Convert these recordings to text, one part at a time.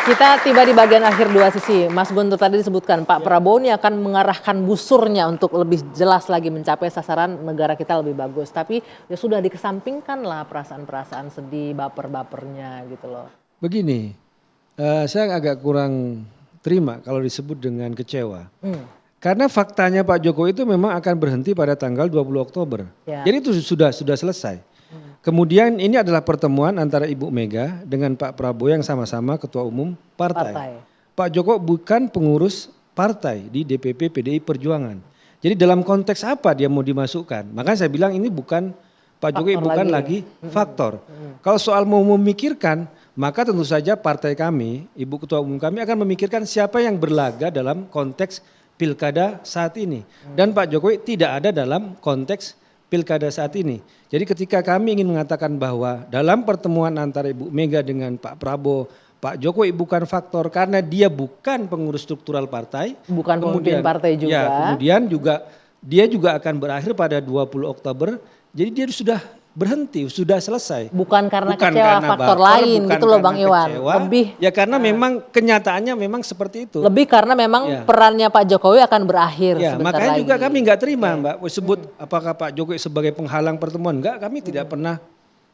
Kita tiba di bagian akhir dua sisi. Mas Guntur tadi disebutkan Pak Prabowo ini akan mengarahkan busurnya untuk lebih jelas lagi mencapai sasaran negara kita lebih bagus. Tapi ya sudah dikesampingkan lah perasaan-perasaan sedih, baper-bapernya gitu loh. Begini, saya agak kurang terima kalau disebut dengan kecewa. Karena faktanya Pak Jokowi itu memang akan berhenti pada tanggal 20 Oktober. Ya. Jadi itu sudah selesai. Kemudian ini adalah pertemuan antara Ibu Mega dengan Pak Prabowo yang sama-sama ketua umum partai. Pak Jokowi bukan pengurus partai di DPP PDI Perjuangan. Jadi dalam konteks apa dia mau dimasukkan? Makanya saya bilang ini bukan Pak Jokowi bukan lagi faktor. Kalau soal mau memikirkan, maka tentu saja partai kami, Ibu Ketua Umum kami akan memikirkan siapa yang berlaga dalam konteks pilkada saat ini. Dan Pak Jokowi tidak ada dalam konteks pilkada saat ini. Jadi ketika kami ingin mengatakan bahwa dalam pertemuan antara Ibu Mega dengan Pak Prabowo, Pak Jokowi bukan faktor karena dia bukan pengurus struktural partai. Bukan pemimpin partai juga. Ya, kemudian dia juga akan berakhir pada 20 Oktober. Jadi dia sudah berhenti, sudah selesai. Bukan karena kecewa faktor lain gitu loh Bang Iwan. Lebih ya karena memang kenyataannya memang seperti itu. Lebih karena memang perannya Pak Jokowi akan berakhir ya, sebentar makanya lagi. juga kami nggak terima Mbak sebut apakah Pak Jokowi sebagai penghalang pertemuan. Enggak, kami tidak pernah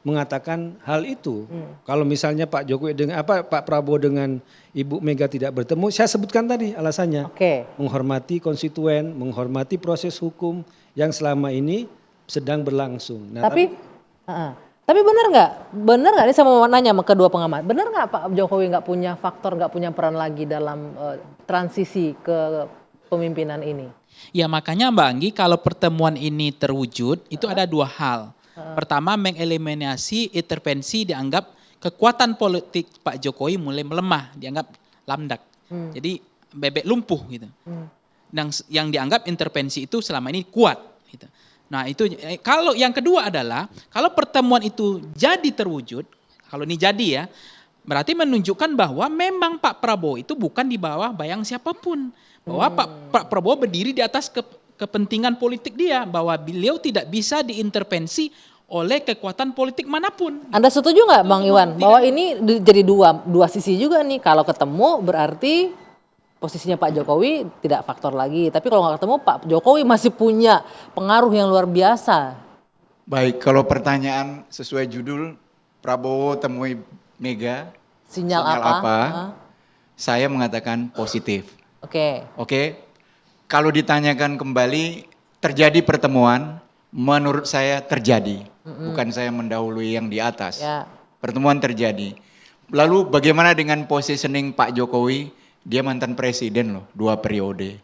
mengatakan hal itu. Kalau misalnya Pak Jokowi dengan Pak Prabowo dengan Ibu Mega tidak bertemu, saya sebutkan tadi alasannya. Menghormati konstituen, menghormati proses hukum yang selama ini sedang berlangsung. Nah, tapi benar nggak? Ini saya mau nanya sama kedua pengamat. Benar nggak Pak Jokowi nggak punya faktor, nggak punya peran lagi dalam transisi ke pemimpinan ini? Ya makanya Mbak Anggi kalau pertemuan ini terwujud itu ada dua hal. Pertama mengeliminasi intervensi dianggap kekuatan politik Pak Jokowi mulai melemah, dianggap lamdak. Jadi bebek lumpuh gitu. Yang dianggap intervensi itu selama ini kuat gitu. Nah itu kalau yang kedua adalah kalau pertemuan itu jadi terwujud, kalau ini jadi ya, berarti menunjukkan bahwa memang Pak Prabowo itu bukan di bawah bayang siapapun. Bahwa Pak Prabowo berdiri di atas kepentingan politik dia, bahwa beliau tidak bisa diintervensi oleh kekuatan politik manapun. Anda setuju nggak Bang Iwan bahwa ini jadi dua sisi juga nih, kalau ketemu berarti posisinya Pak Jokowi tidak faktor lagi. Tapi kalau nggak ketemu Pak Jokowi masih punya pengaruh yang luar biasa. Baik, kalau pertanyaan sesuai judul Prabowo temui Mega. Sinyal apa? Saya mengatakan positif. Oke. Kalau ditanyakan kembali terjadi pertemuan, menurut saya terjadi. Bukan saya mendahului yang di atas. Pertemuan terjadi. Lalu bagaimana dengan positioning Pak Jokowi? Dia mantan presiden loh, 2 periode.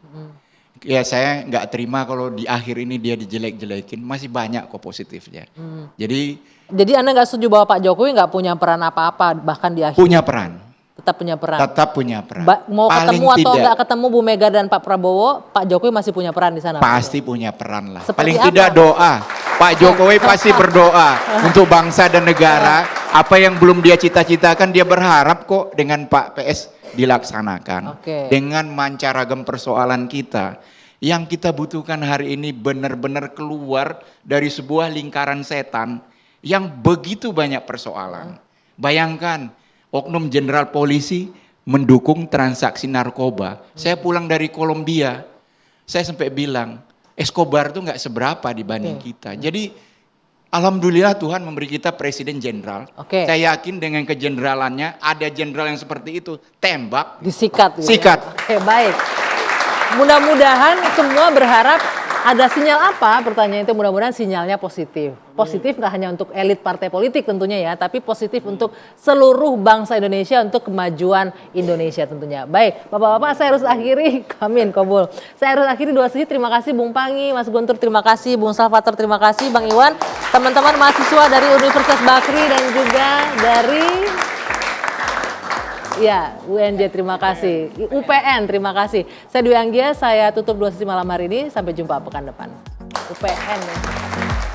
Ya saya nggak terima kalau di akhir ini dia dijelek-jelekin, masih banyak kok positifnya. Jadi Anda nggak setuju bahwa Pak Jokowi nggak punya peran apa-apa bahkan di akhir? Punya peran. Tetap punya peran. Tetap punya peran. Mau paling ketemu atau tidak, nggak ketemu Bu Mega dan Pak Prabowo, Pak Jokowi masih punya peran di sana. Pasti punya peran lah. Seperti paling apa? tidak doa. Pak Jokowi pasti berdoa untuk bangsa dan negara. Apa yang belum dia cita-citakan dia berharap kok dengan Pak PS dilaksanakan. Dengan mancaragam persoalan kita. Yang kita butuhkan hari ini benar-benar keluar dari sebuah lingkaran setan yang begitu banyak persoalan. Bayangkan oknum jenderal polisi mendukung transaksi narkoba. Saya pulang dari Kolombia, saya sampai bilang Escobar itu nggak seberapa dibanding kita. Jadi alhamdulillah Tuhan memberi kita presiden jenderal. Saya yakin dengan kejeneralannya ada jenderal yang seperti itu, tembak, disikat. Sikat. Baik. Mudah-mudahan semua berharap ada sinyal apa? Pertanyaan itu mudah-mudahan sinyalnya positif. Positif nggak hanya untuk elit partai politik tentunya ya, tapi positif untuk seluruh bangsa Indonesia, untuk kemajuan Indonesia tentunya. Baik, Bapak-bapak saya harus akhiri, Amin, Qabul. Saya harus akhiri dua sesi. Terima kasih Bung Pangi, Mas Guntur terima kasih, Bung Salvator terima kasih, Bang Iwan, teman-teman mahasiswa dari Universitas Bakri dan juga dari UNJ terima kasih, UPN terima kasih. Saya Dwi Anggia, saya tutup dua sesi malam hari ini. Sampai jumpa pekan depan. UPN ya.